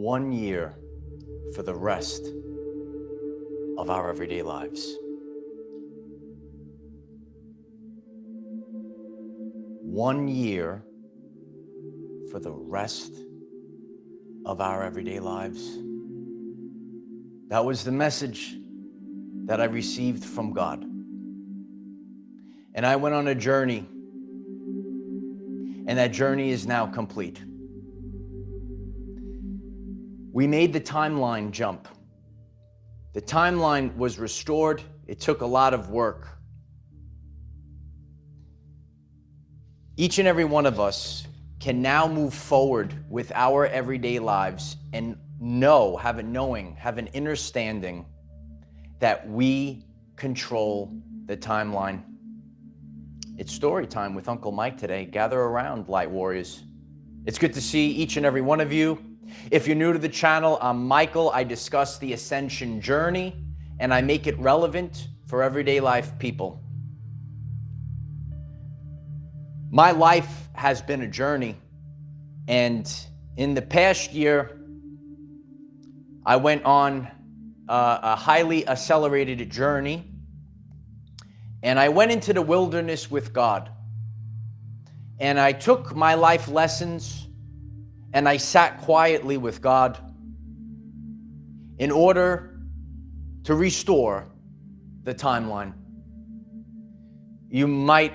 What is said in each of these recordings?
1 year for the rest of our everyday lives. 1 year for the rest of our everyday lives. That was the message that I received from God. And I went on a journey, and that journey is now complete. We made the timeline jump. The timeline was restored. It took a lot of work. Each and every one of us can now move forward with our everyday lives and have an understanding that we control the timeline. It's story time with Uncle Mike today. Gather around, Light Warriors. It's good to see each and every one of you. If you're new to the channel, I'm Michael. I discuss the ascension journey and I make it relevant for everyday life people. My life has been a journey, and in the past year, I went on a highly accelerated journey, and I went into the wilderness with God. And I took my life lessons and I sat quietly with God in order to restore the timeline. You might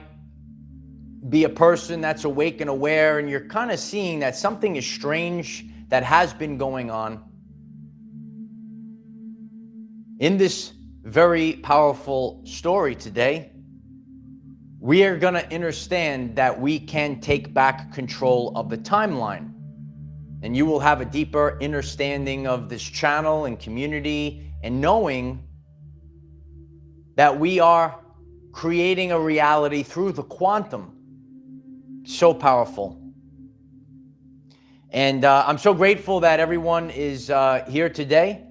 be a person that's awake and aware, and you're kind of seeing that something is strange that has been going on. In this very powerful story today, we are going to understand that we can take back control of the timeline. And you will have a deeper understanding of this channel and community, and knowing that we are creating a reality through the quantum. So powerful. And I'm so grateful that everyone is here today.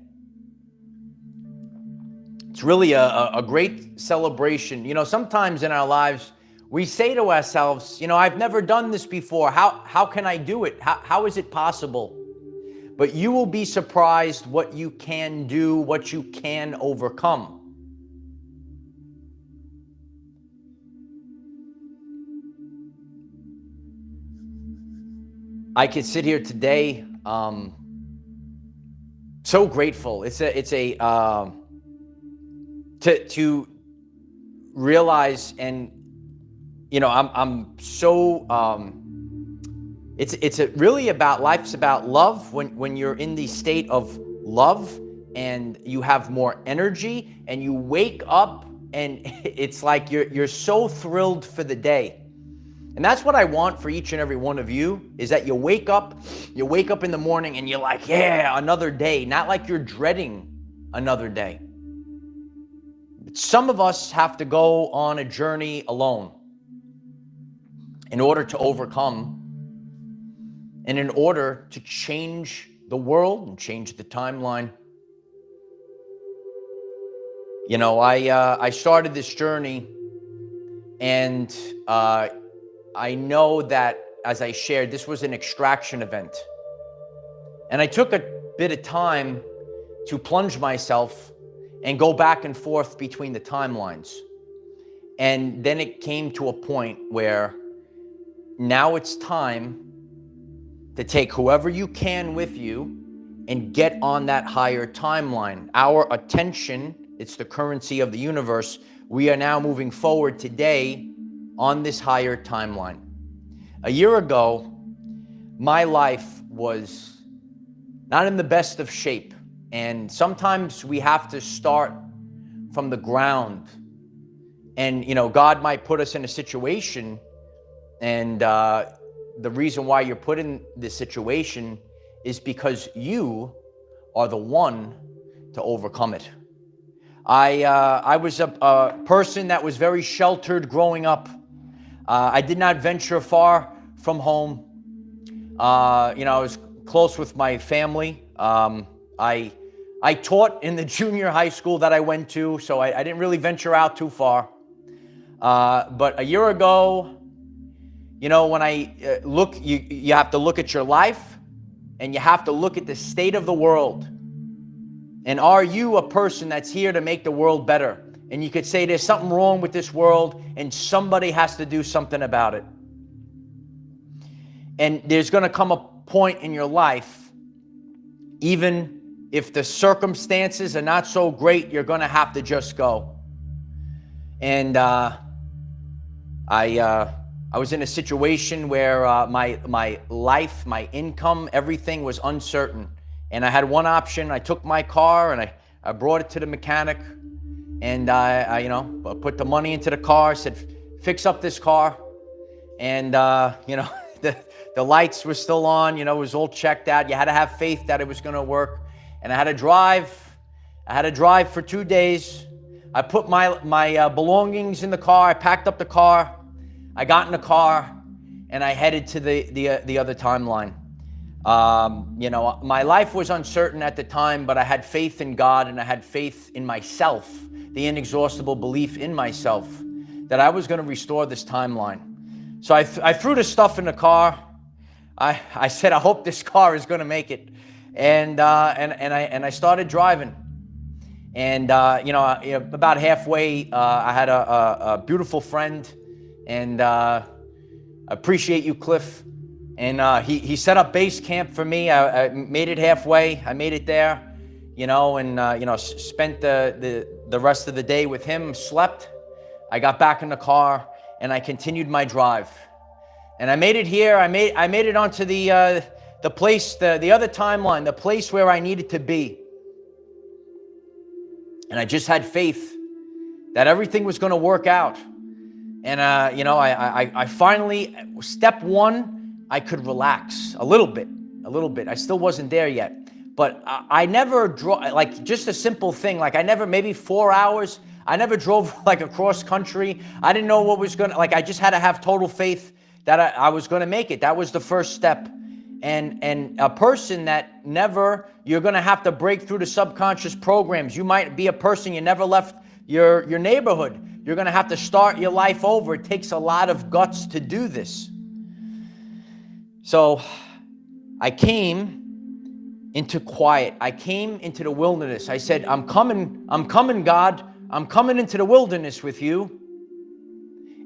It's really a great celebration. You know, sometimes in our lives, we say to ourselves, you know, I've never done this before. How can I do it? How is it possible? But you will be surprised what you can do, what you can overcome. I could sit here today, so grateful. To realize, and you know, I'm so it's really about, life's about love. When you're in the state of love and you have more energy and you wake up and it's like you're so thrilled for the day. And that's what I want for each and every one of you, is that you wake up in the morning and you're like, yeah, another day, not like you're dreading another day. Some of us have to go on a journey alone in order to overcome and in order to change the world and change the timeline. You know, I started this journey, and I know that, as I shared, this was an extraction event. And I took a bit of time to plunge myself and go back and forth between the timelines. And then it came to a point where now it's time to take whoever you can with you and get on that higher timeline. Our attention, it's the currency of the universe. We are now moving forward today on this higher timeline. A year ago, my life was not in the best of shape. And sometimes we have to start from the ground. And, you know, God might put us in a situation, and the reason why you're put in this situation is because you are the one to overcome it. I was a person that was very sheltered growing up. I did not venture far from home. You know, I was close with my family. I taught in the junior high school that I went to, so I didn't really venture out too far. But a year ago, you know, when I you have to look at your life and you have to look at the state of the world. And are you a person that's here to make the world better? And you could say there's something wrong with this world and somebody has to do something about it. And there's going to come a point in your life, even if the circumstances are not so great, you're going to have to just go. And I was in a situation where my life, my income, everything was uncertain. And I had one option. I took my car and I brought it to the mechanic, and I put the money into the car, said, fix up this car. And, the lights were still on, it was all checked out. You had to have faith that it was going to work. And I had to drive. I had to drive for 2 days. I put my belongings in the car. I packed up the car. I got in the car and I headed to the other timeline. My life was uncertain at the time, but I had faith in God and I had faith in myself, the inexhaustible belief in myself that I was going to restore this timeline. So I threw the stuff in the car. I said, I hope this car is going to make it. And I started driving. And, about halfway, I had a beautiful friend, and I appreciate you, Cliff. And he set up base camp for me. I made it halfway. I made it there, spent the rest of the day with him, slept. I got back in the car and I continued my drive. And I made it here. I made it onto the place, the other timeline, the place where I needed to be. And I just had faith that everything was going to work out. And, I finally, step one, I could relax a little bit. I still wasn't there yet. But I never drove, just a simple thing. Maybe 4 hours. I never drove across country. I didn't know what was going to, I just had to have total faith that I was going to make it. That was the first step. And a person that you're going to have to break through the subconscious programs. You might be a person, you never left your neighborhood. You're going to have to start your life over. It takes a lot of guts to do this. So I came into quiet. I came into the wilderness. I said, I'm coming, God. I'm coming into the wilderness with you.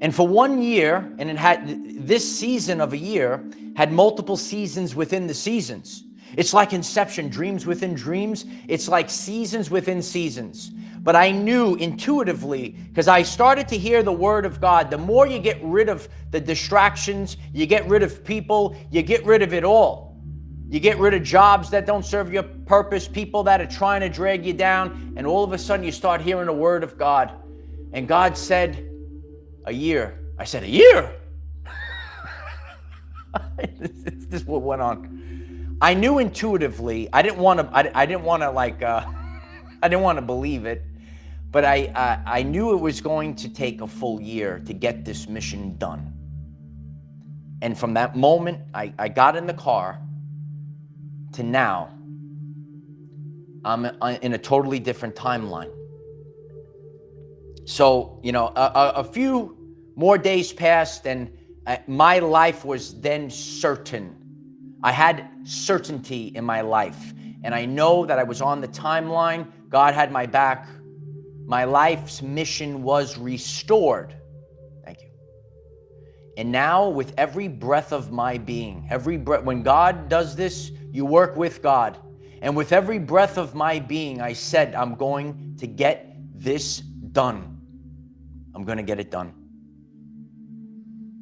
And for 1 year, and it had this season of a year, had multiple seasons within the seasons. It's like Inception, dreams within dreams. It's like seasons within seasons. But I knew intuitively, because I started to hear the word of God. The more you get rid of the distractions, you get rid of people, you get rid of it all. You get rid of jobs that don't serve your purpose, people that are trying to drag you down, and all of a sudden you start hearing the word of God. And God said, a year. I said, a year? This is what went on. I knew intuitively. I didn't want to believe it, but I knew it was going to take a full year to get this mission done. And from that moment, I got in the car to now, I'm in a totally different timeline. So, a few more days passed and my life was then certain. I had certainty in my life. And I know that I was on the timeline. God had my back. My life's mission was restored. Thank you. And now with every breath of my being, every breath, when God does this, you work with God. And with every breath of my being, I said, I'm going to get this done. I'm going to get it done.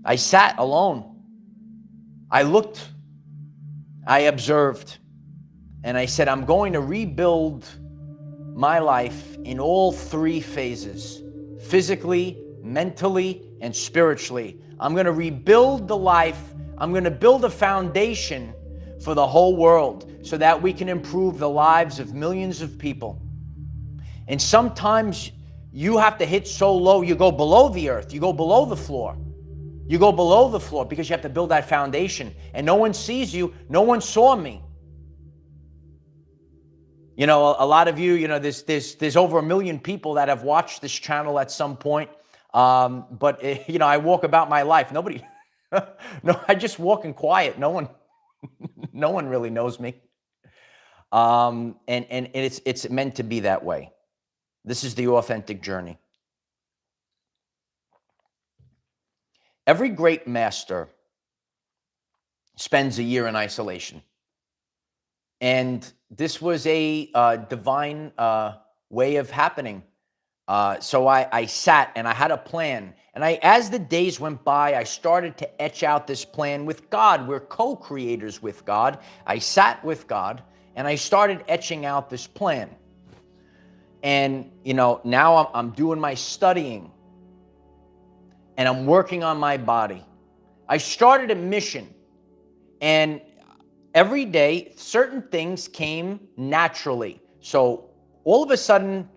I sat alone. I looked, I observed, and I said, I'm going to rebuild my life in all three phases, physically, mentally, and spiritually. I'm going to rebuild the life. I'm going to build a foundation for the whole world so that we can improve the lives of millions of people. And sometimes you have to hit so low, you go below the earth, you go below the floor. You go below the floor because you have to build that foundation. And no one sees you. No one saw me. A lot of you, there's over 1 million people that have watched this channel at some point. But I walk about my life. Nobody, no, I just walk in quiet. No No one really knows me. And it's meant to be that way. This is the authentic journey. Every great master spends a year in isolation. And this was a divine way of happening. So I sat and I had a plan. And as the days went by, I started to etch out this plan with God. We're co-creators with God. I sat with God and I started etching out this plan. And, now I'm doing my studying and I'm working on my body. I started a mission, and every day, certain things came naturally. So all of a sudden,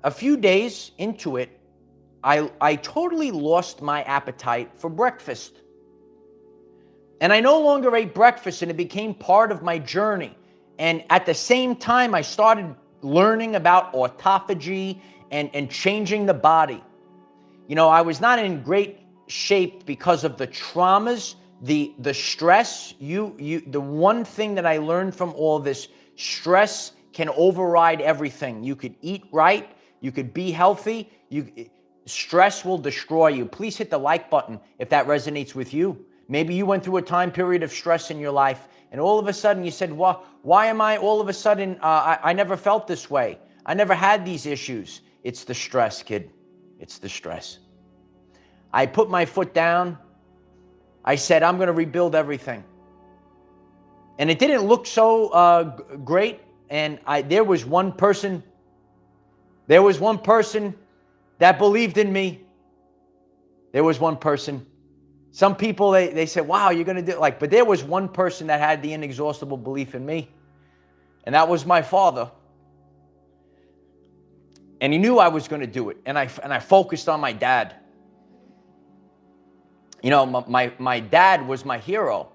a few days into it, I totally lost my appetite for breakfast. And I no longer ate breakfast, and it became part of my journey. And at the same time, I started learning about autophagy and changing the body. I was not in great shape because of the traumas, the stress. The one thing that I learned from all this, stress can override everything. You could eat right, you could be healthy, stress will destroy you. Please hit the like button if that resonates with you. Maybe you went through a time period of stress in your life, and all of a sudden you said, well, why am I all of a sudden, I never felt this way. I never had these issues. It's the stress, kid. It's the stress. I put my foot down. I said, I'm going to rebuild everything. And it didn't look so great. And there was one person that believed in me. There was one person. Some people, they said, wow, you're going to do it. But there was one person that had the inexhaustible belief in me. And that was my father. And he knew I was going to do it. And I focused on my dad. My dad was my hero.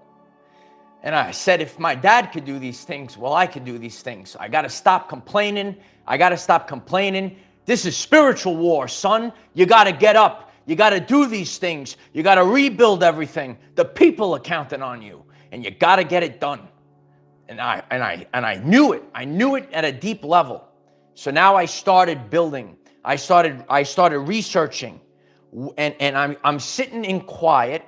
And I said, if my dad could do these things, well, I could do these things. I got to stop complaining. This is spiritual war, son. You got to get up. You got to do these things. You got to rebuild everything. The people are counting on you, and you got to get it done. And I knew it. I knew it at a deep level. So now I started building. I started researching, and I'm sitting in quiet,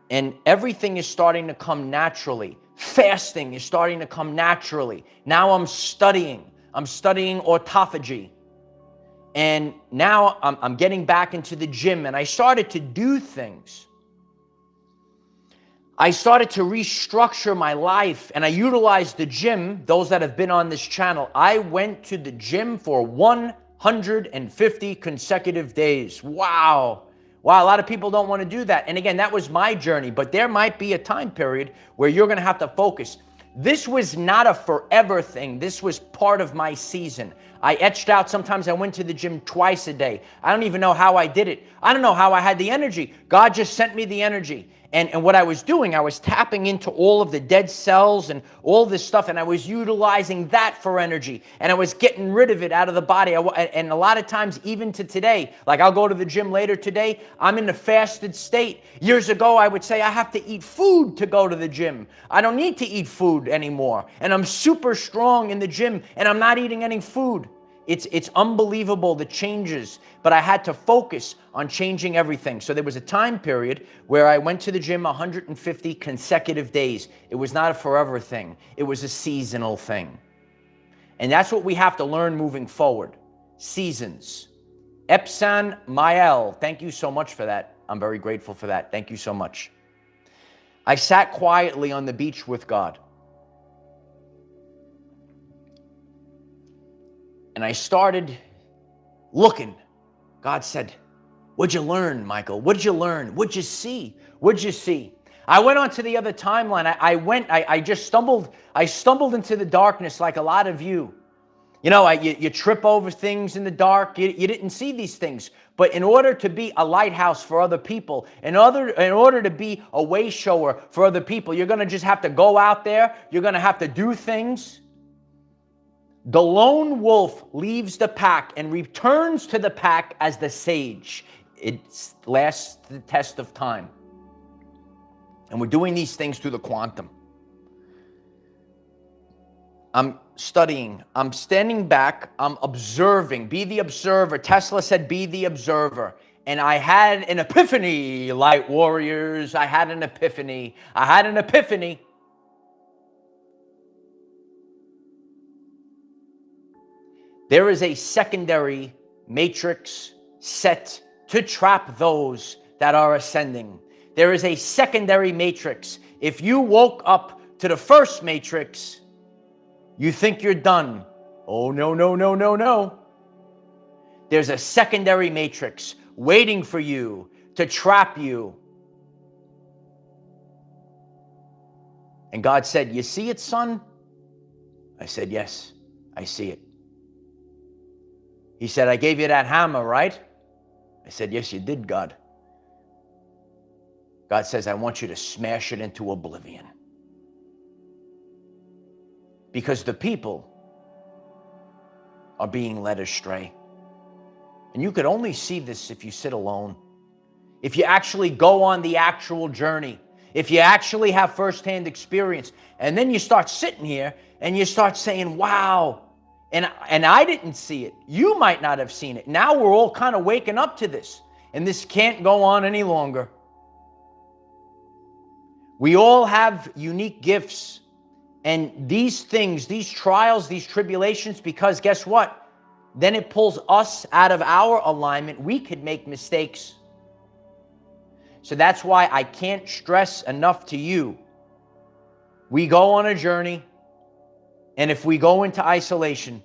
and everything is starting to come naturally. Fasting is starting to come naturally. Now I'm studying autophagy. And now I'm getting back into the gym, and I started to do things. I started to restructure my life, and I utilized the gym. Those that have been on this channel, I went to the gym for 150 consecutive days. Wow. Wow, a lot of people don't want to do that. And again, that was my journey, but there might be a time period where you're going to have to focus. This was not a forever thing. This was part of my season. I etched out, sometimes I went to the gym twice a day. I don't even know how I did it. I don't know how I had the energy. God just sent me the energy. And what I was doing, I was tapping into all of the dead cells and all this stuff, and I was utilizing that for energy, and I was getting rid of it out of the body. And a lot of times, even to today, like I'll go to the gym later today, I'm in a fasted state. Years ago, I would say I have to eat food to go to the gym. I don't need to eat food anymore, and I'm super strong in the gym, and I'm not eating any food. It's unbelievable, the changes, but I had to focus on changing everything. So there was a time period where I went to the gym 150 consecutive days. It was not a forever thing. It was a seasonal thing. And that's what we have to learn moving forward. Seasons. Epsan Mael, thank you so much for that. I'm very grateful for that. Thank you so much. I sat quietly on the beach with God. And I started looking. God said, what'd you learn, Michael? What'd you learn? What'd you see? What'd you see? I went on to the other timeline. I just stumbled into the darkness like a lot of you. You trip over things in the dark. You didn't see these things. But in order to be a lighthouse for other people, in order to be a way shower for other people, you're going to just have to go out there. You're going to have to do things. The lone wolf leaves the pack and returns to the pack as the sage. It lasts the test of time. And we're doing these things through the quantum. I'm studying. I'm standing back. I'm observing. Be the observer. Tesla said, be the observer. And I had an epiphany, light warriors. I had an epiphany. I had an epiphany. There is a secondary matrix set to trap those that are ascending. There is a secondary matrix. If you woke up to the first matrix, you think you're done. Oh, no, no, no, no, no. There's a secondary matrix waiting for you to trap you. And God said, you see it, son? I said, yes, I see it. He said, I gave you that hammer, right? I said, yes, you did, God. God says, I want you to smash it into oblivion. Because the people are being led astray. And you could only see this if you sit alone. If you actually go on the actual journey. If you actually have firsthand experience. And then you start sitting here and you start saying, wow. And I didn't see it. You might not have seen it. Now we're all kind of waking up to this. And this can't go on any longer. We all have unique gifts. And these things, these trials, these tribulations, because guess what? Then it pulls us out of our alignment. We could make mistakes. So that's why I can't stress enough to you. We go on a journey. And if we go into isolation,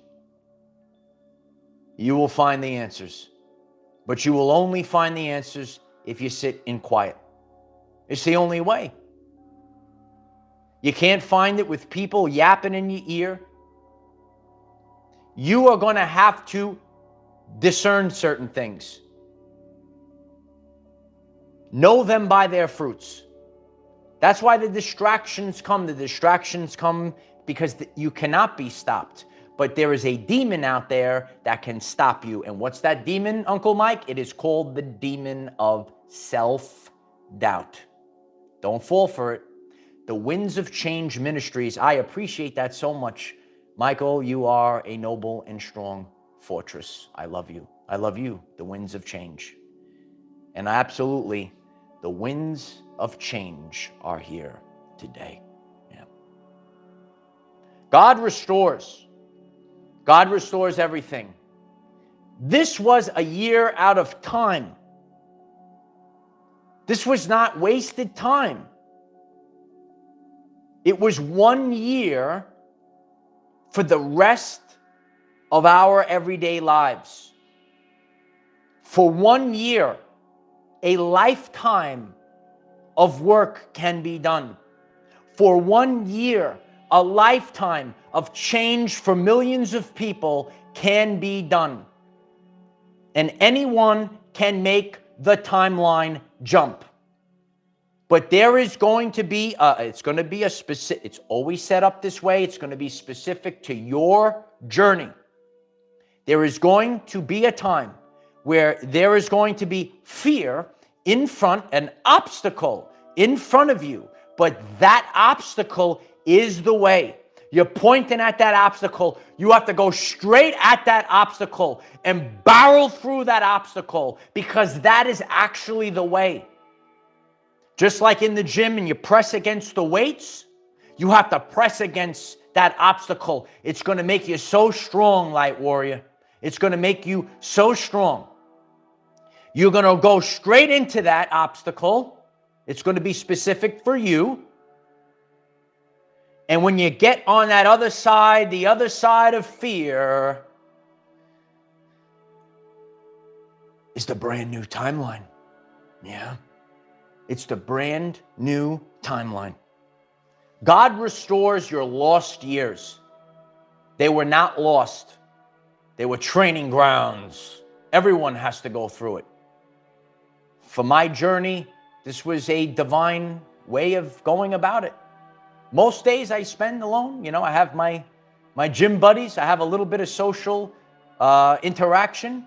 you will find the answers. But you will only find the answers if you sit in quiet. It's the only way. You can't find it with people yapping in your ear. You are going to have to discern certain things. Know them by their fruits. That's why the distractions come. The distractions come because you cannot be stopped. But there is a demon out there that can stop you. And what's that demon, Uncle Mike? It is called the demon of self-doubt. Don't fall for it. The Winds of Change Ministries, I appreciate that so much. Michael, you are a noble and strong fortress. I love you. I love you, the Winds of Change. And absolutely, the winds of change are here today. Yeah. God restores. God restores everything. This was a year out of time. This was not wasted time. It was 1 year for the rest of our everyday lives. For 1 year, a lifetime of work can be done. For 1 year, a lifetime of change for millions of people can be done. And anyone can make the timeline jump. But there is going to be, it's always set up this way. It's going to be specific to your journey. There is going to be a time where there is going to be fear in front, an obstacle in front of you. But that obstacle is the way. You're pointing at that obstacle. You have to go straight at that obstacle and barrel through that obstacle because that is actually the way. Just like in the gym and you press against the weights, you have to press against that obstacle. It's going to make you so strong, light warrior. It's going to make you so strong. You're going to go straight into that obstacle. It's going to be specific for you. And when you get on that other side, the other side of fear is the brand new timeline. Yeah. It's the brand new timeline. God restores your lost years. They were not lost. They were training grounds. Everyone has to go through it. For my journey, this was a divine way of going about it. Most days I spend alone. I have my gym buddies. I have a little bit of social interaction.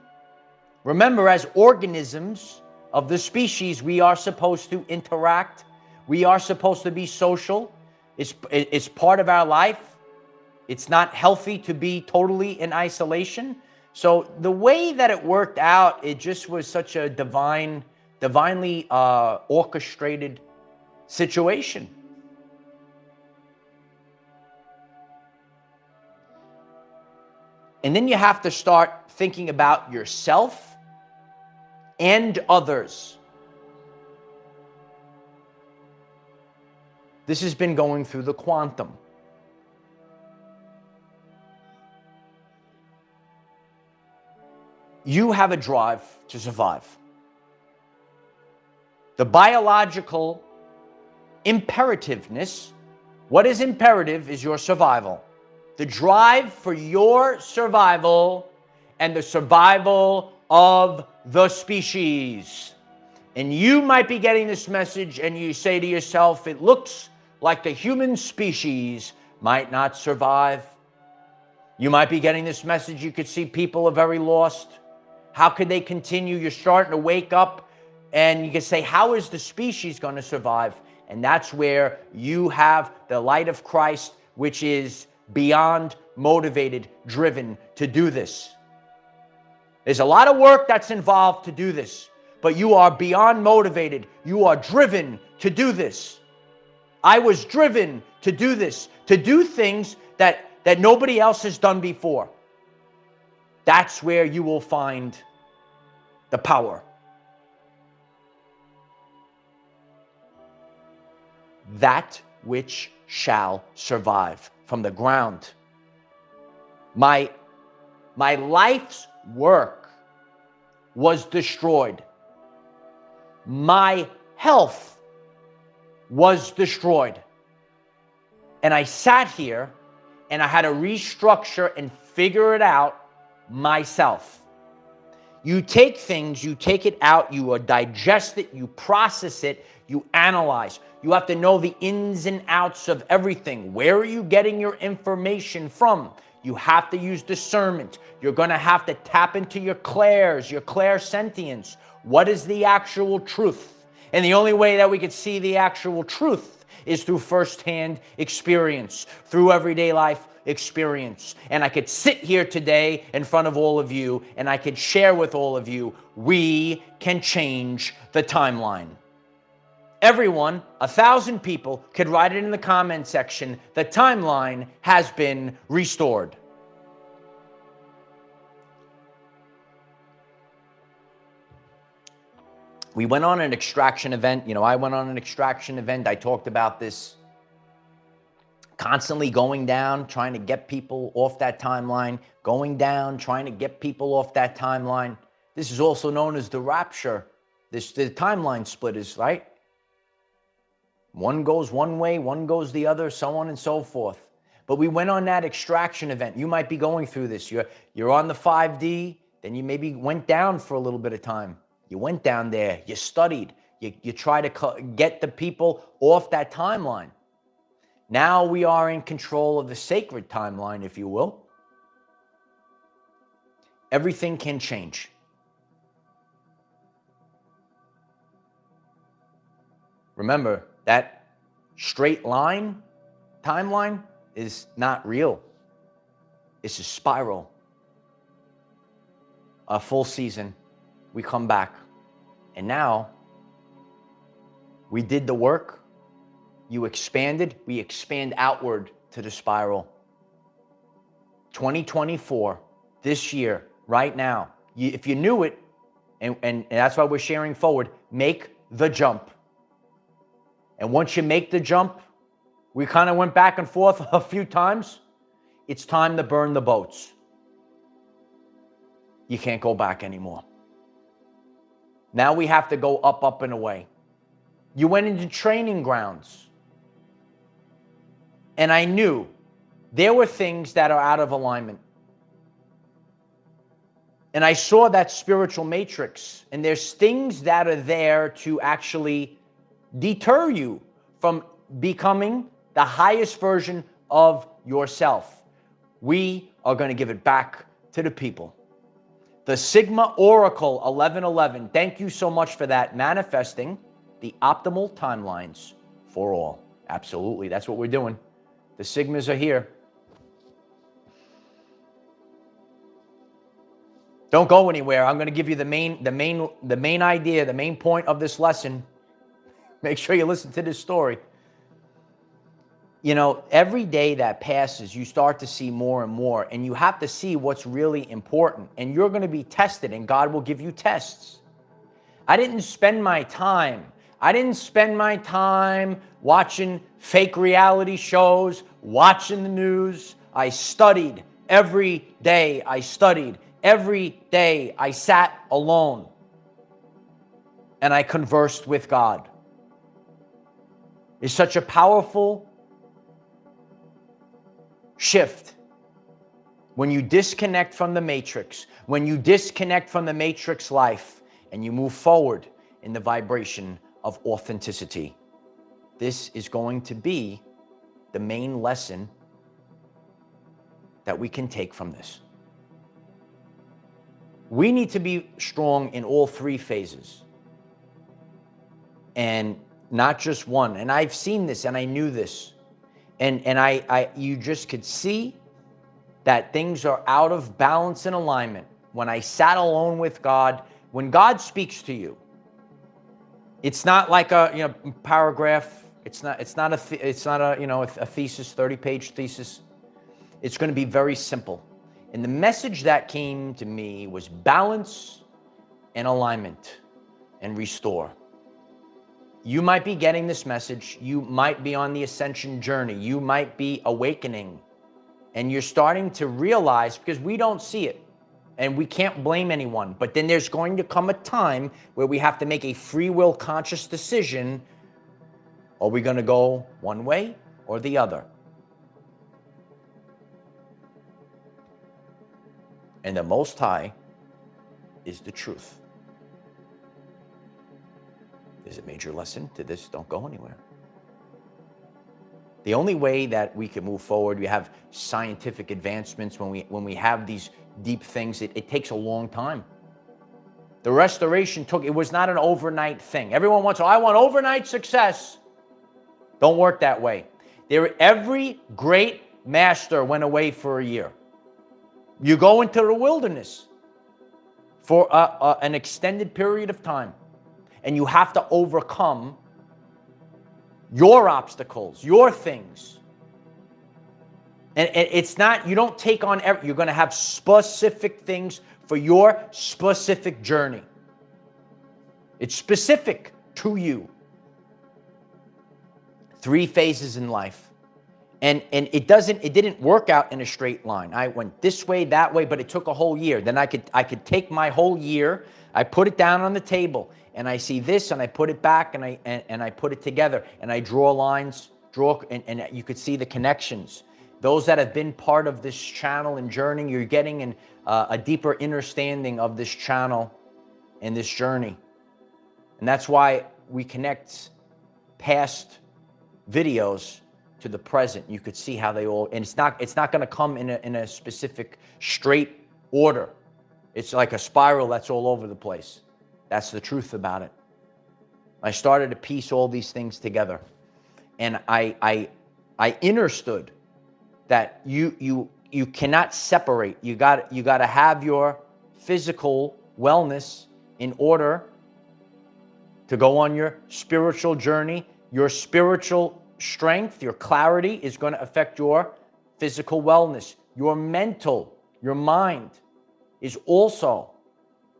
Remember, as organisms of the species, we are supposed to interact. We are supposed to be social. It's part of our life. It's not healthy to be totally in isolation. So the way that it worked out, it just was such a divinely orchestrated situation. And then you have to start thinking about yourself and others. This has been going through the quantum. You have a drive to survive. The biological imperativeness, what is imperative is your survival. The drive for your survival and the survival of the species. And you might be getting this message and you say to yourself, it looks like the human species might not survive. You might be getting this message, you could see people are very lost. How could they continue? You're starting to wake up and you can say, how is the species going to survive? And that's where you have the light of Christ, which is beyond motivated, driven to do this. There's a lot of work that's involved to do this, but you are beyond motivated. You are driven to do this. I was driven to do this, to do things that nobody else has done before. That's where you will find the power. That which shall survive from the ground. My life's work was destroyed. My health was destroyed. And I sat here and I had to restructure and figure it out myself. You take things, you take it out, you digest it, you process it, you analyze. You have to know the ins and outs of everything. Where are you getting your information from? You have to use discernment. You're going to have to tap into your clairs, your clairsentience. What is the actual truth? And the only way that we could see the actual truth is through firsthand experience, through everyday life experience. And I could sit here today in front of all of you and I could share with all of you, we can change the timeline. Everyone, 1,000 people, could write it in the comment section. The timeline has been restored. We went on an extraction event. I went on an extraction event. I talked about this. Constantly going down, trying to get people off that timeline. Going down, trying to get people off that timeline. This is also known as the rapture. The timeline split is, right? One goes one way, one goes the other, so on and so forth. But we went on that extraction event. You might be going through this. You're on the 5D, then you maybe went down for a little bit of time. You went down there, you studied, you try to get the people off that timeline. Now we are in control of the sacred timeline, if you will. Everything can change. Remember, that straight line timeline is not real. It's a spiral. A full season, we come back. And now, we did the work. You expanded, we expand outward to the spiral. 2024, this year, right now, if you knew it, and that's why we're sharing forward, make the jump. And once you make the jump, we kind of went back and forth a few times. It's time to burn the boats. You can't go back anymore. Now we have to go up, up, and away. You went into training grounds. And I knew there were things that are out of alignment. And I saw that spiritual matrix. And there's things that are there to actually deter you from becoming the highest version of yourself. We are going to give it back to the people. The Sigma Oracle 1111. Thank you so much for that. Manifesting the optimal timelines for all. Absolutely. That's what we're doing. The Sigmas are here. Don't go anywhere. I'm going to give you the main idea, the main point of this lesson. Make sure you listen to this story. You know, every day that passes, you start to see more and more, and you have to see what's really important. And you're going to be tested, and God will give you tests. I didn't spend my time watching fake reality shows, watching the news. I studied every day. Every day I sat alone and I conversed with God. It's such a powerful shift when you disconnect from the matrix, when you disconnect from the matrix life and you move forward in the vibration of authenticity. This is going to be the main lesson that we can take from this. We need to be strong in all three phases and not just one. And I've seen this and I knew this. And you just could see that things are out of balance and alignment. When I sat alone with God, when God speaks to you, it's not like a paragraph. It's not a thesis, 30-page thesis. It's going to be very simple. And the message that came to me was balance and alignment and restore. You might be getting this message. You might be on the ascension journey. You might be awakening. And you're starting to realize, because we don't see it, and we can't blame anyone, but then there's going to come a time where we have to make a free will conscious decision. Are we going to go one way or the other? And the Most High is the truth. There's a major lesson to this. Don't go anywhere. The only way that we can move forward, we have scientific advancements. When we have these deep things, it takes a long time. The restoration it was not an overnight thing. Everyone wants, I want overnight success. Don't work that way. Every great master went away for a year. You go into the wilderness for an extended period of time, and you have to overcome your obstacles, your things. And it's not, you don't take on you're going to have specific things for your specific journey. It's specific to you. 3 phases in life. And it didn't work out in a straight line. I went this way, that way, but it took a whole year. Then I could take my whole year, I put it down on the table, and I see this, and I put it back, and I put it together, and I draw lines, and you could see the connections. Those that have been part of this channel and journey, you're getting a deeper understanding of this channel and this journey. And that's why we connect past videos to the present. You could see how they all, and it's not going to come in a specific straight order. It's like a spiral that's all over the place. That's the truth about it. I started to piece all these things together, and I understood that you cannot separate. You got to have your physical wellness in order to go on your spiritual journey. Your spiritual strength, your clarity is going to affect your physical wellness. Your mental, your mind is also.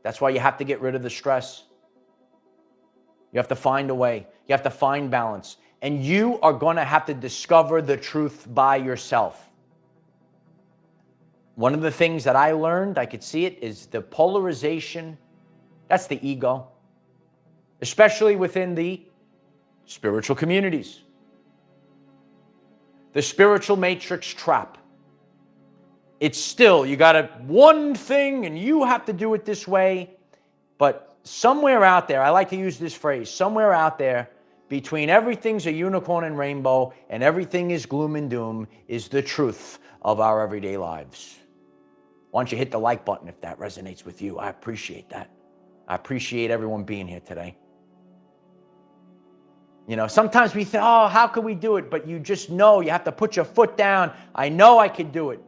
That's why you have to get rid of the stress. You have to find a way. You have to find balance. And you are going to have to discover the truth by yourself. One of the things that I learned, I could see it, is the polarization. That's the ego. Especially within the spiritual communities. The spiritual matrix trap. It's still, you got one thing and you have to do it this way. But somewhere out there, I like to use this phrase, somewhere out there, between everything's a unicorn and rainbow and everything is gloom and doom, is the truth of our everyday lives. Why don't you hit the like button if that resonates with you? I appreciate that. I appreciate everyone being here today. You know, sometimes we think, oh, how can we do it? But you just know you have to put your foot down. I know I could do it.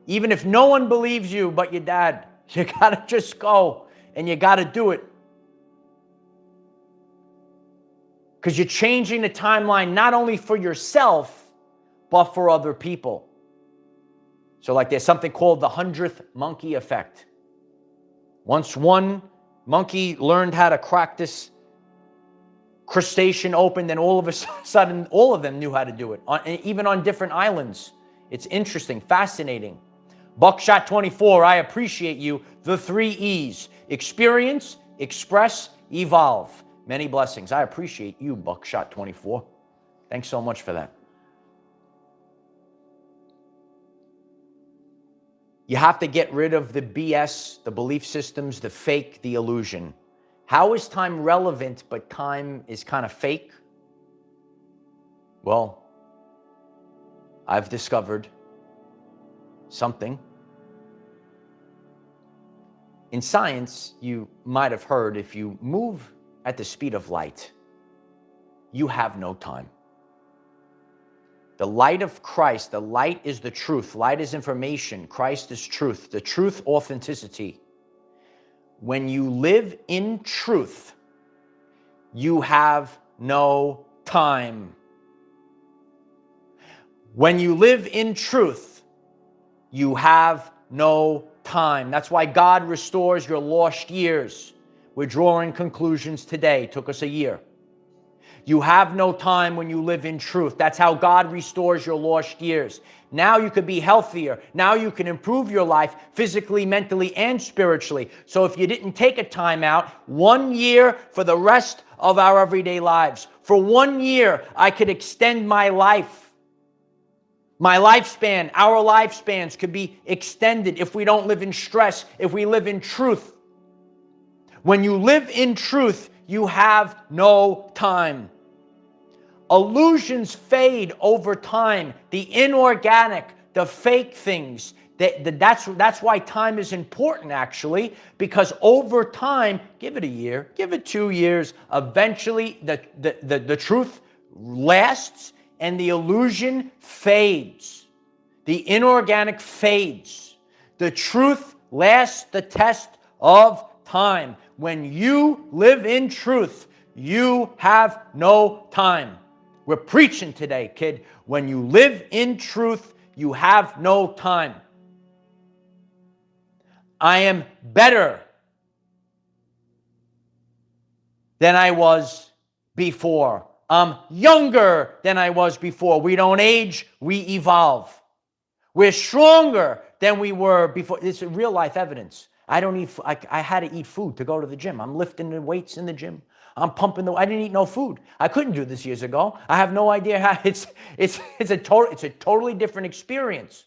Even if no one believes you but your dad. You got to just go and you got to do it. Because you're changing the timeline not only for yourself, but for other people. So like there's something called the 100th monkey effect. Once one monkey learned how to crack this crustacean open, then all of a sudden, all of them knew how to do it, even on different islands. It's interesting, fascinating. Buckshot 24, I appreciate you. The 3 E's: experience, express, evolve. Many blessings. I appreciate you, Buckshot 24. Thanks so much for that. You have to get rid of the BS, the belief systems, the fake, the illusion. How is time relevant, but time is kind of fake? Well, I've discovered something. In science, you might have heard, if you move at the speed of light, you have no time. The light of Christ, the light is the truth. Light is information. Christ is truth. The truth, authenticity. When you live in truth, you have no time. When you live in truth, you have no time. That's why God restores your lost years. We're drawing conclusions today. It took us a year. You have no time when you live in truth. That's how God restores your lost years. Now you could be healthier. Now you can improve your life physically, mentally, and spiritually. So if you didn't take a time out, 1 year for the rest of our everyday lives. For 1 year, I could extend my life. My lifespan, our lifespans could be extended if we don't live in stress, if we live in truth. When you live in truth, you have no time. Illusions fade over time. The inorganic, the fake things. That's why time is important, actually, because over time, give it a year, give it 2 years, eventually the truth lasts and the illusion fades. The inorganic fades. The truth lasts the test of time. When you live in truth, you have no time. We're preaching today, kid. When you live in truth, you have no time. I am better than I was before. I'm younger than I was before. We don't age, we evolve. We're stronger than we were before. This is real life evidence. I had to eat food to go to the gym. I'm lifting the weights in the gym. I'm pumping I didn't eat no food. I couldn't do this years ago. I have no idea how. It's a totally different experience.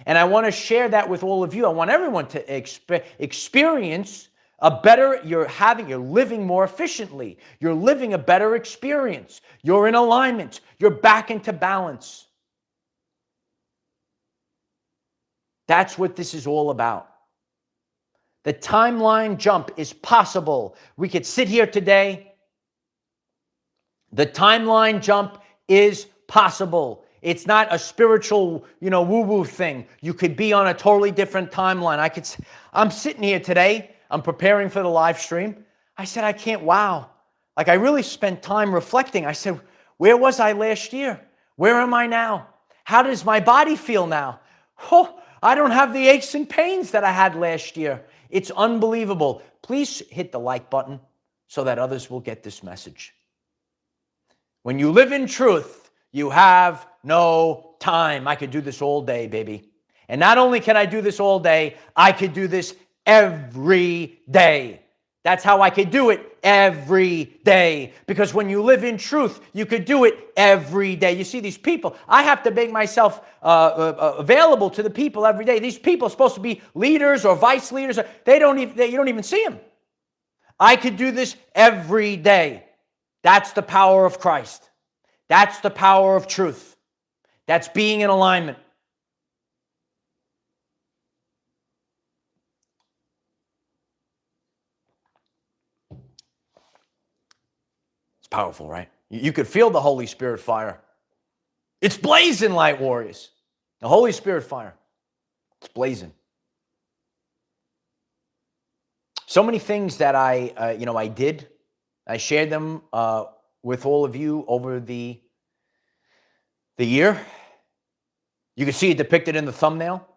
And I want to share that with all of you. I want everyone to experience a better, you're living more efficiently. You're living a better experience. You're in alignment. You're back into balance. That's what this is all about. The timeline jump is possible. We could sit here today. The timeline jump is possible. It's not a spiritual, woo-woo thing. You could be on a totally different timeline. I'm sitting here today. I'm preparing for the live stream. I said, wow. I really spent time reflecting. I said, where was I last year? Where am I now? How does my body feel now? Oh, I don't have the aches and pains that I had last year. It's unbelievable. Please hit the like button so that others will get this message. When you live in truth, you have no time. I could do this all day, baby. And not only can I do this all day, I could do this every day. That's how I could do it every day. Because when you live in truth, you could do it every day. You see these people, I have to make myself available to the people every day. These people are supposed to be leaders or vice leaders. You don't even see them. I could do this every day. That's the power of Christ. That's the power of truth. That's being in alignment. It's powerful, right? You could feel the Holy Spirit fire. It's blazing, light warriors. The Holy Spirit fire. It's blazing. so many things that I did. I shared them with all of you over the year. You can see it depicted in the thumbnail.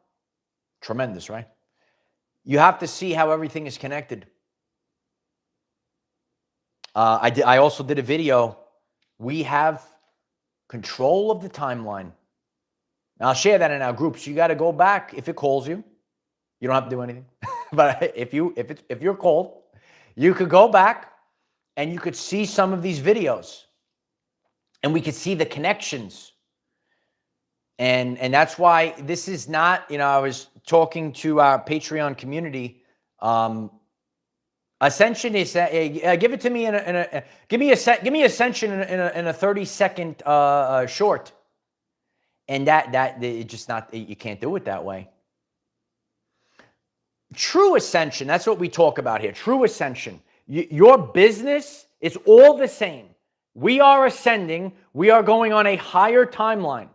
Tremendous, right? You have to see how everything is connected. I also did a video. We have control of the timeline. Now, I'll share that in our group. So you got to go back if it calls you. You don't have to do anything. But if you're called, you could go back and you could see some of these videos, and we could see the connections. And that's why this is not, I was talking to our Patreon community. Ascension is give it to me give me Ascension in a 30-second short, and that it just not, you can't do it that way. True ascension, that's what we talk about here. True ascension. Your business is all the same. We are ascending. We are going on a higher timeline.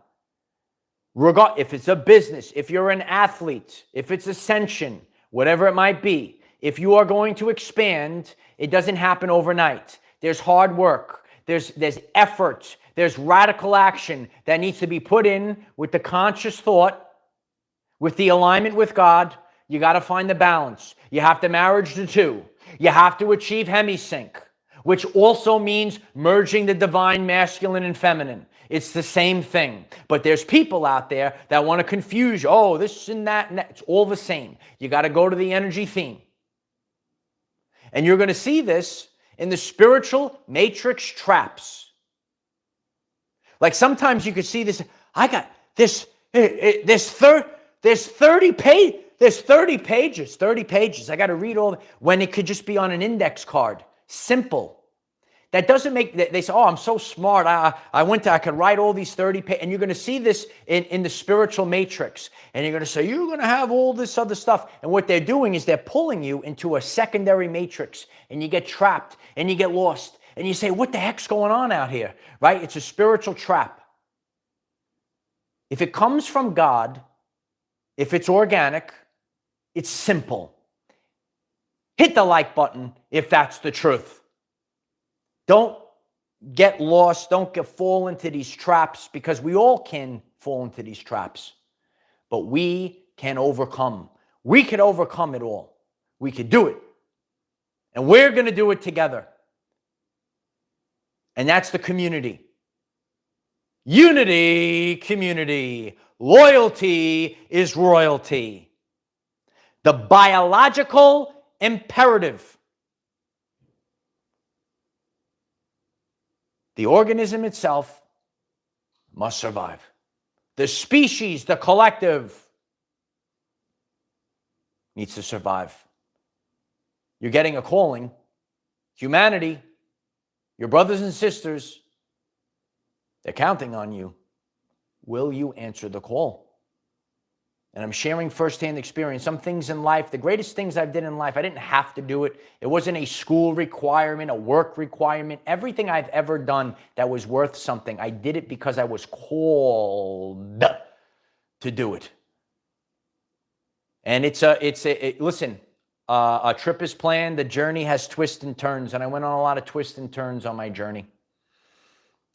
If it's a business, if you're an athlete, if it's ascension, whatever it might be, if you are going to expand, it doesn't happen overnight. There's hard work. There's effort. There's radical action that needs to be put in with the conscious thought, with the alignment with God. You got to find the balance. You have to marry the two. You have to achieve hemisync, which also means merging the divine masculine and feminine. It's the same thing. But there's people out there that want to confuse you. Oh, this and that. It's all the same. You got to go to the energy theme. And you're going to see this in the spiritual matrix traps. Like sometimes you could see this. I got this. There's 30 pages. There's 30 pages. I got to read all when it could just be on an index card. Simple. That doesn't make, they say, oh, I'm so smart. I could write all these 30 pages. And you're going to see this in the spiritual matrix. And you're going to say, you're going to have all this other stuff. And what they're doing is they're pulling you into a secondary matrix. And you get trapped and you get lost. And you say, what the heck's going on out here? Right? It's a spiritual trap. If it comes from God, if it's organic, it's simple. Hit the like button if that's the truth. Don't get lost. Don't fall into these traps, because we all can fall into these traps. But we can overcome. We can overcome it all. We could do it. And we're going to do it together. And that's the community. Unity, community. Loyalty is royalty. The biological imperative. The organism itself must survive. The species, the collective, needs to survive. You're getting a calling. Humanity, your brothers and sisters, they're counting on you. Will you answer the call? And I'm sharing firsthand experience. Some things in life, the greatest things I've did in life, I didn't have to do it. It wasn't a school requirement, a work requirement. Everything I've ever done that was worth something, I did it because I was called to do it. And listen, a trip is planned. The journey has twists and turns. And I went on a lot of twists and turns on my journey.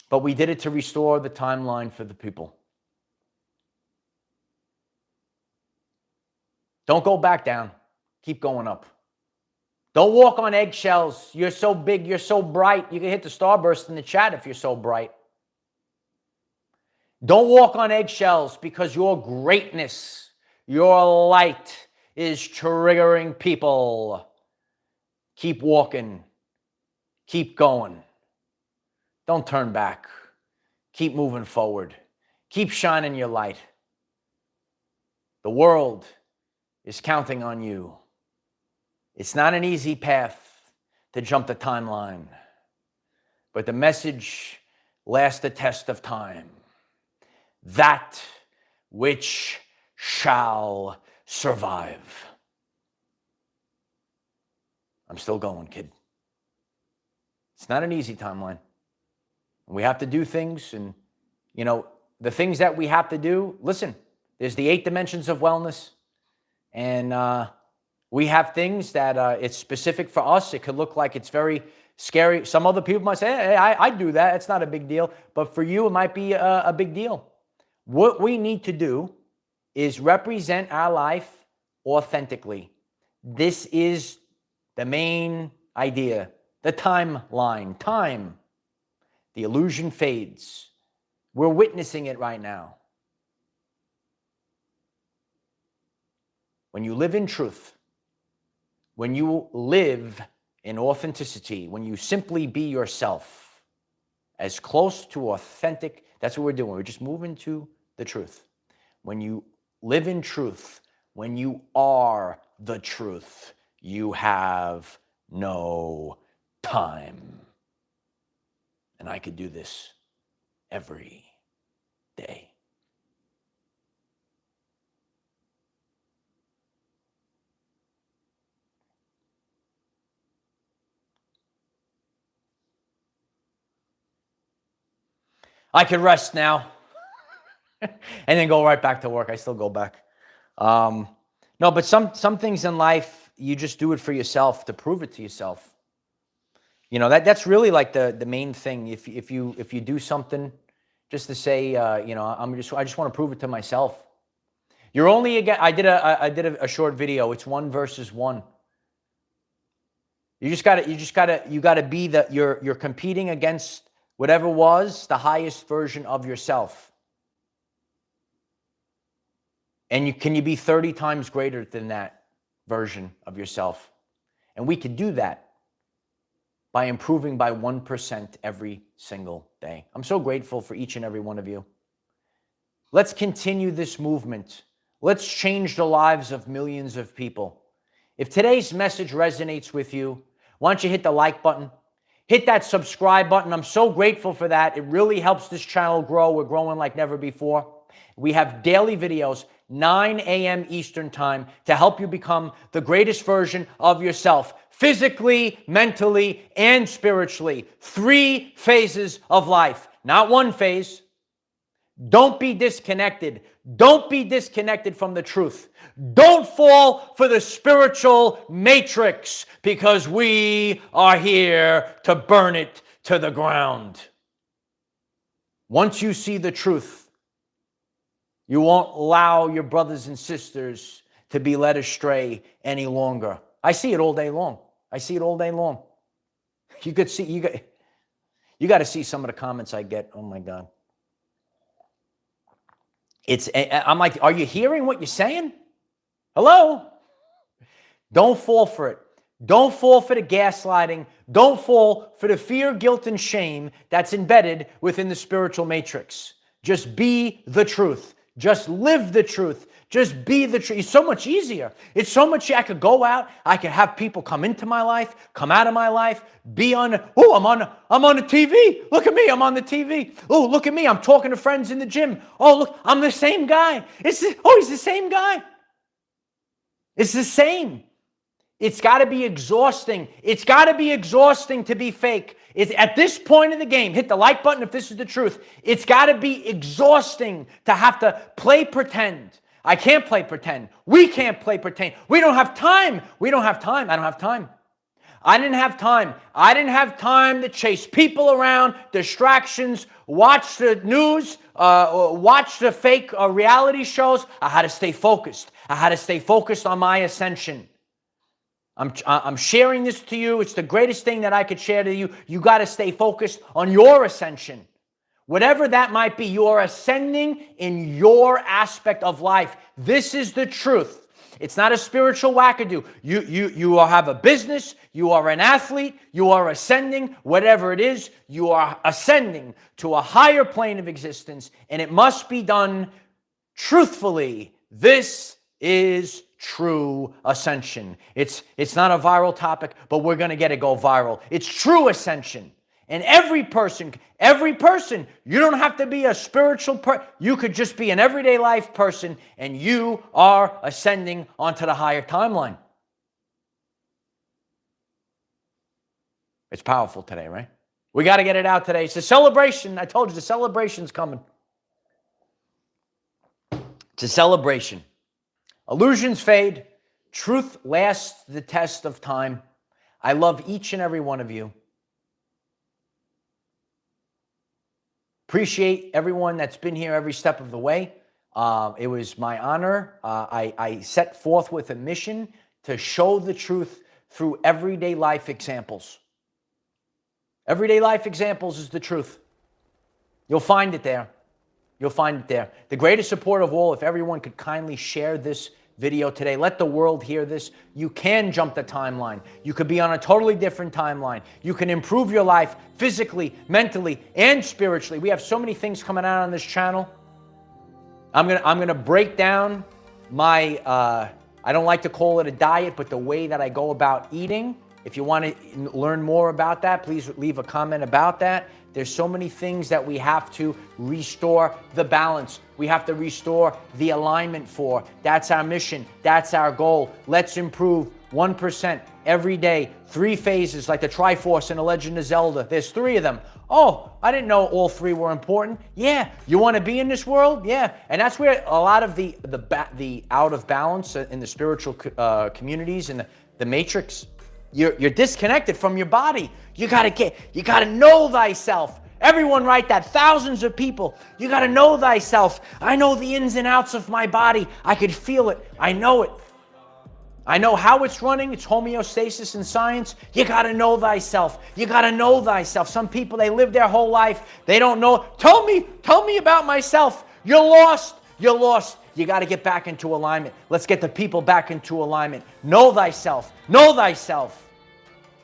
But we did it to restore the timeline for the people. Don't go back down. Keep going up. Don't walk on eggshells. You're so big. You're so bright. You can hit the starburst in the chat if you're so bright. Don't walk on eggshells, because your greatness, your light is triggering people. Keep walking. Keep going. Don't turn back. Keep moving forward. Keep shining your light. The world is counting on you. It's not an easy path to jump the timeline, but the message lasts the test of time. That which shall survive. I'm still going, kid. It's not an easy timeline. We have to do things, and, the things that we have to do, listen, there's the 8 dimensions of wellness. And We have things that it's specific for us. It could look like it's very scary. Some other people might say, hey, I do that. It's not a big deal. But for you, it might be a big deal. What we need to do is represent our life authentically. This is the main idea. The timeline. Time. The illusion fades. We're witnessing it right now. When you live in truth, when you live in authenticity, when you simply be yourself, as close to authentic, that's what we're doing. We're just moving to the truth. When you live in truth, when you are the truth, you have no time. And I could do this every day. I could rest now and then go right back to work. I still go back. No, but some things in life, you just do it for yourself, to prove it to yourself. You know, that's really like the main thing. If you do something just to say, you know, I just want to prove it to myself. You're only again. I did a short video. It's 1 versus 1. You gotta be you're competing against whatever was the highest version of yourself. And can you be 30 times greater than that version of yourself? And we could do that by improving by 1% every single day. I'm so grateful for each and every one of you. Let's continue this movement. Let's change the lives of millions of people. If today's message resonates with you, why don't you hit the like button? Hit that subscribe button. I'm so grateful for that. It really helps this channel grow. We're growing like never before. We have daily videos, 9 a.m. Eastern Time, to help you become the greatest version of yourself, physically, mentally, and spiritually. 3 phases of life, not 1 phase. Don't be disconnected. Don't be disconnected from the truth. Don't fall for the spiritual matrix, because we are here to burn it to the ground. Once you see the truth, you won't allow your brothers and sisters to be led astray any longer. I see it all day long. I see it all day long. You could see, you got to see some of the comments I get. Oh my God. I'm like, are you hearing what you're saying? Hello? Don't fall for it. Don't fall for the gaslighting. Don't fall for the fear, guilt, and shame that's embedded within the spiritual matrix. Just be the truth. Just live the truth. Just be the truth. It's so much easier. It's so much. I could go out. I could have people come into my life, come out of my life, be on. Oh, I'm on the TV. Look at me. I'm on the TV. Oh, look at me. I'm talking to friends in the gym. Oh, look, I'm the same guy. He's the same guy. It's the same. It's got to be exhausting. It's got to be exhausting to be fake. It's at this point in the game, hit the like button if this is the truth. It's got to be exhausting to have to play pretend. I can't play pretend. We can't play pretend. We don't have time. We don't have time. I don't have time. I didn't have time. I didn't have time to chase people around, distractions, watch the news, watch the fake reality shows. I had to stay focused. I had to stay focused on my ascension. I'm sharing this to you. It's the greatest thing that I could share to you. You got to stay focused on your ascension. Whatever that might be, you are ascending in your aspect of life. This is the truth. It's not a spiritual wackadoo. You have a business. You are an athlete. You are ascending. Whatever it is, you are ascending to a higher plane of existence, and it must be done truthfully. This is true ascension. It's not a viral topic, but we're going to get it go viral. It's true ascension. And every person, you don't have to be a spiritual person. You could just be an everyday life person, and you are ascending onto the higher timeline. It's powerful today, right? We got to get it out today. It's a celebration. I told you the celebration's coming. It's a celebration. Illusions fade. Truth lasts the test of time. I love each and every one of you. Appreciate everyone that's been here every step of the way. It was my honor. I set forth with a mission to show the truth through everyday life examples. Everyday life examples is the truth. You'll find it there. You'll find it there. The greatest support of all, if everyone could kindly share this video today, let the world hear this. You can jump the timeline. You could be on a totally different timeline. You can improve your life physically, mentally, and spiritually. We have so many things coming out on this channel. I'm gonna break down my, I don't like to call it a diet, but the way that I go about eating. If you want to learn more about that, please leave a comment about that. There's so many things that we have to restore the balance. We have to restore the alignment for. That's our mission. That's our goal. Let's improve 1% every day. 3 phases like the Triforce in The Legend of Zelda. There's 3 of them. Oh, I didn't know all 3 were important. Yeah, you want to be in this world? Yeah, and that's where a lot of the out of balance in the spiritual communities and the matrix. You're disconnected from your body. You gotta know thyself. Everyone write that. Thousands of people. You gotta know thyself. I know the ins and outs of my body. I could feel it. I know it. I know how it's running. It's homeostasis in science. You gotta know thyself. You gotta know thyself. Some people, they live their whole life. They don't know. Tell me about myself. You're lost. You're lost. You got to get back into alignment. Let's get the people back into alignment. Know thyself. Know thyself.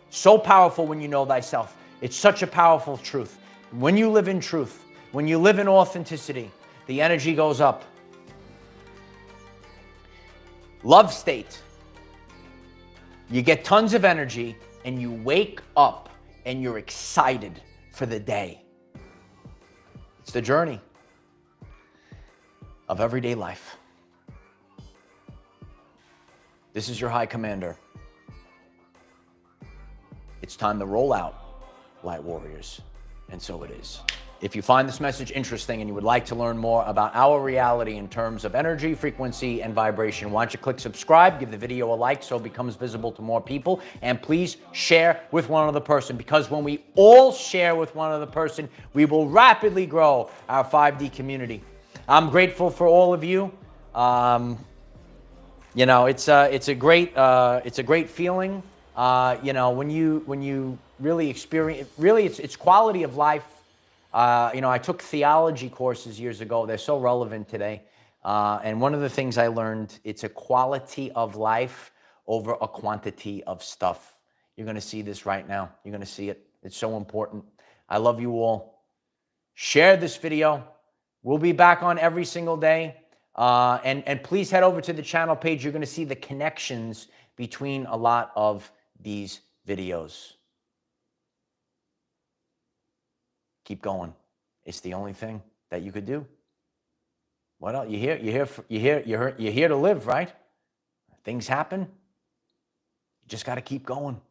So powerful when you know thyself. It's such a powerful truth. When you live in truth, when you live in authenticity, the energy goes up. Love state. You get tons of energy and you wake up and you're excited for the day. It's the journey of everyday life. This is your High Commander. It's time to roll out, Light Warriors. And so it is. If you find this message interesting and you would like to learn more about our reality in terms of energy, frequency, and vibration, why don't you click subscribe, give the video a like so it becomes visible to more people, and please share with one other person, because when we all share with one other person, we will rapidly grow our 5D community. I'm grateful for all of you. You know, it's a great feeling. You know, when you really experience, it's quality of life. You know, I took theology courses years ago. They're so relevant today. And one of the things I learned, it's a quality of life over a quantity of stuff. You're going to see this right now. You're going to see it. It's so important. I love you all. Share this video. We'll be back on every single day. And please head over to the channel page. You're going to see the connections between a lot of these videos. Keep going. It's the only thing that you could do. What else? You're here to live, right? Things happen. You just got to keep going.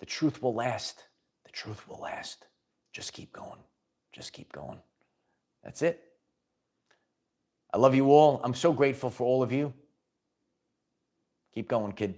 The truth will last. The truth will last. Just keep going. Just keep going. That's it. I love you all. I'm so grateful for all of you. Keep going, kid.